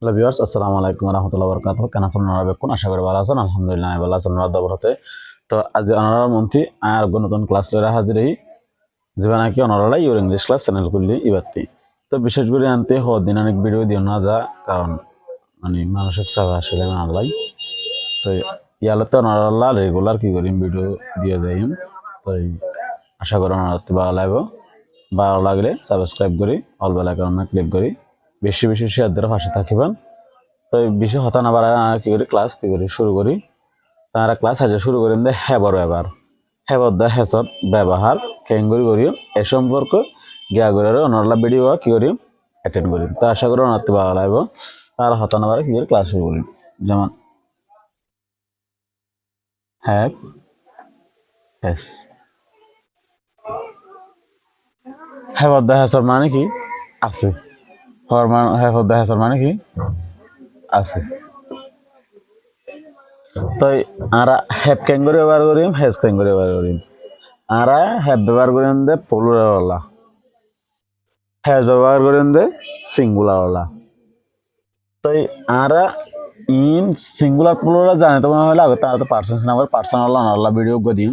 Hello viewers, আসসালামু আলাইকুম ওয়া রাহমাতুল্লাহি ওয়া বারাকাতুহু। কেন আছেন আপনারা? বেকুন আশা করি ভালো আছেন। আলহামদুলিল্লাহ আমি ভালো আছি আপনারা দবরতে। তো আজ অনারার মন্ত্রী আর নতুন ক্লাস লইরা হাজির হই যেবা নাকি অনারালা ইউর ইংলিশ ক্লাস চ্যানেল খুললি ইবাতি। তো বিশেষ করে আনতে দিন অনেক ভিডিও দিও না যা কারণ মানে মানসিক চাপ আসলে না আল্লাহ। তো ইয়ালতে অনারালা রেগুলার কি করিম ভিডিও দিয়ে যাইম। তো আশা করি অনারাতে ভালো লাগবে। ভালো লাগলে সাবস্ক্রাইব করি, অল বেল আইকনে ক্লিক করি, বেশি বেশি শেয়ার দিয়ে পাশে থাকিবেন। তো বেশি হতা না বাড়া কি করি ক্লাস কি করি শুরু করি। তারা ক্লাস হাজার শুরু করেন দে হেবর ব্যবহার হেবর দা হেসর ব্যবহার কেঙ্গুরি করিও এ সম্পর্ক গিয়া করে অনলা ভিডিও কি করি অ্যাটেন্ড করি। তো আশা করি অনাতে ভালো লাগবে। তার হতা না বাড়া কি করি ক্লাস শুরু করি। যেমন হ্যাভ হেস, হেবর দা হেসর মানে কি আছে, হেবর দা হেসর মানে কি আছে। তো আমরা হ্যাভ ক্যাঙ্গুরি ব্যবহার করিম, হেজ ক্যাঙ্গুরি ব্যবহার করিম। আমরা হ্যাভ ব্যবহার করিম দে প্লুরাল, হ্যাজ ব্যবহার করিম দে সিঙ্গুলার। তো আমরা ইন সিঙ্গুলার প্লুরাল জানি তো মনে হলে আগে তার তো পার্সন নাম্বার পার্সোনাল অনাল্লা ভিডিও করিম।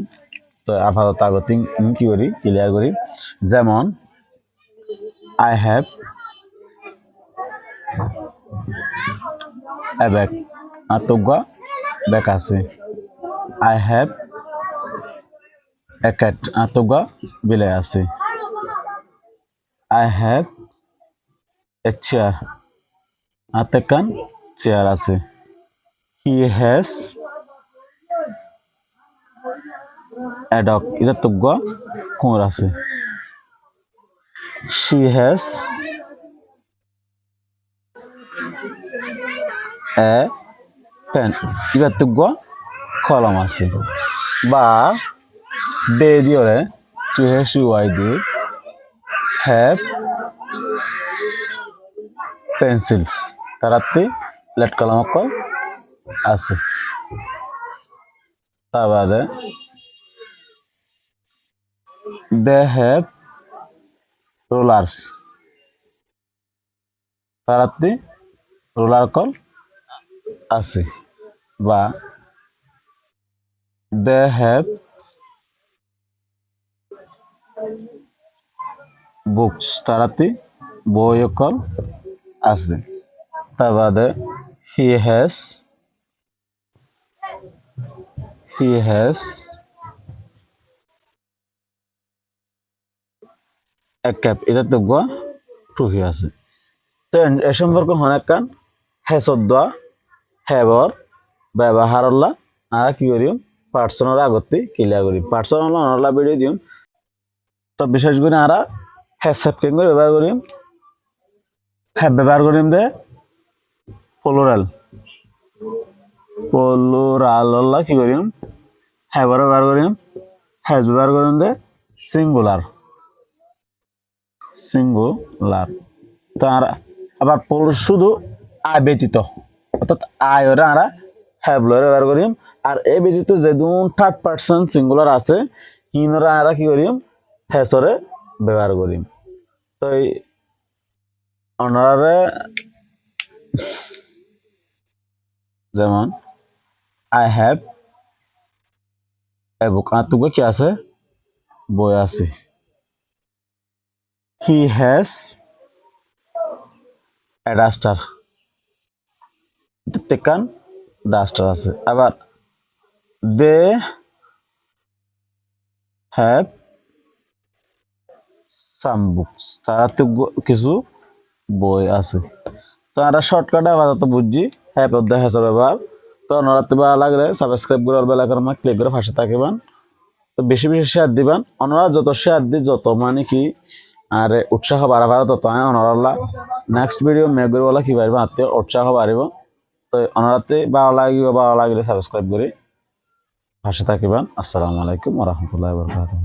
তো আপাতত আগত কি করি ক্লিয়ার করি। যেমন আই হ্যাভ এ ব্যাগ, আর তোগা ব্যাগ আছে। আই হ্যাভ এ ক্যাট, আর তোগা বিলাই আছে। আই হ্যাভ এ চেয়ার, আর তেকান চেয়ার আছে। হি হ্যাজ এ ডগ, এটা তোগা কুকুর আছে। শি হ্যাজ এ পেন, এটা তোগা কলম আছে। বা দে দিয়ে টু হ্যাভ ইউ আই ডি হ্যাভ পেন্সিলস, তারাতে লেট কলম অক্ষর আছে। তার বাদে দে হ্যাভ রোলার্স, তারাতে রোলার কল আছে। বা দে হ্যাভ বুকস, তারাতে বই কল আছে। তার বাদে হি হ্যাজ এ ক্যাপ, এটা তো গোয়া টুপি আছে। তো এ সম্পর্কে অনেক কান হ্যাসর দোয়া হ্যাবর ব্যবহার আর কি করি পার্সোনাল আগতে ক্লিয়ার করি। পার্সোনাল অনলা ভিডিও দিম। তো বিশেষ করে আমরা হ্যাজ হ্যাভ কেন করে ব্যবহার করি, হ্যাভ ব্যবহার করিম দে প্লুরাল, প্লুরাল কি করিম হ্যাবর ব্যবহার করিম। হ্যাজ ব্যবহার করিম দে সিঙ্গুলার, সিঙ্গুলার। তো আমরা আবার শুধু আয় ব্যতীত অর্থাৎ আয় ওরা আমরা হ্যাভ লরে ব্যবহার করিম। আর এই ব্যতীত যে থার্ড পার্সন সিঙ্গুলার আছে কিনরা আমরা কি করিম হ্যাসরে ব্যবহার করিম। তো এই অনারে যেমন আই হ্যাভ এ বুক, আর তুগো কি আছে বই আছে। হি হ্যাজ এ ডাস্টার, টেকান ডাস্টার আছে। আবার দে হ্যাভ সাম বুকস, তারা তো কিছু বই আছে। তো আমরা শর্টকাটে আপাতত বুঝছি হ্যাপ অফ দ্য হ্যাসর ব্যবহার। তো অনারাতে ভালো লাগলে সাবস্ক্রাইব করে বেল আইকনে ক্লিক করে পাশে থাকিবেন। তো বেশি বেশি শেয়ার দিবেন। অনারা যত শেয়ার দি যত মানে কি আর উৎসাহ বাড়াবার তত অনারাল্লা নেক্সট ভিডিও মেঘগুলো কি পারবে আত্মীয় উৎসাহ বাড়িব। তো অনারাতে ভালো লাগলে সাবস্ক্রাইব করে পাশে থাকিবেন। আসসালামু আলাইকুম ওয়া রাহমাতুল্লাহি ওয়া বারাকাতুহু।